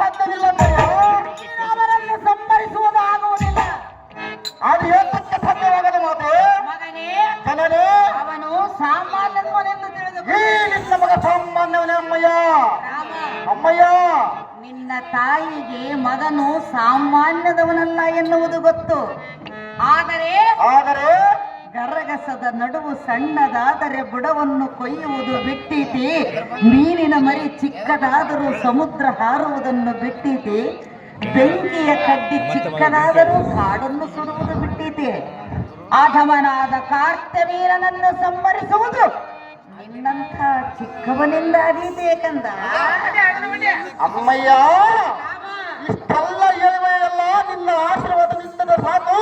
ಸಾಧ್ಯವಿಲ್ಲ. ಅವರನ್ನು ಸಂಹರಿಸುವುದಾಗುವುದಿಲ್ಲ. ಅದು ಹೇಳಕ್ಕೆ ಸಾಧ್ಯವಾಗದ ಮಾತು. ಮಗನೇ, ಜನನೇ, ಅವನು ಸಾಮಾನ್ಯನೆಂದು ತಿಳಿದು ಈ ನಿನ್ನ ಮಗ ಸಾಮಾನ್ಯವನೇ ಅಮ್ಮಯ್ಯ. ರಾಮ, ಅಮ್ಮಯ್ಯ, ನಿನ್ನ ತಾಯಿಗೆ ಮಗನು ಸಾಮಾನ್ಯದವನಲ್ಲ ಎನ್ನುವುದು ಗೊತ್ತು. ಆದರೆ ಗರಗಸದ ನಡುವು ಸಣ್ಣದಾದರೆ ಬುಡವನ್ನು ಕೊಯ್ಯುವುದು ಬಿಟ್ಟೀತಿ. ಮೀನಿನ ಮರಿ ಚಿಕ್ಕದಾದರೂ ಸಮುದ್ರ ಹಾರುವುದನ್ನು ಬಿಟ್ಟೀತಿ. ಬೆಂಕಿಯ ಕಡ್ಡಿ ಚಿಕ್ಕದಾದರೂ ಕಾಡನ್ನು ಸುಡುವುದು ಬಿಟ್ಟೀತಿ. ಅಧಮನಾದ ಕಾರ್ತವೀರನನ್ನು ಸಂಹರಿಸುವುದು ನಿನ್ನಂಥ ಚಿಕ್ಕವನಿಂದಾದೀತೆ ಕಂದ. ಅಮ್ಮಯ್ಯ, ಇಷ್ಟೆಲ್ಲ ಹೇಳುವೆಯಲ್ಲ, ನಿನ್ನ ಆಶೀರ್ವಾದವಿದ್ದರೆ ಸಾಕು.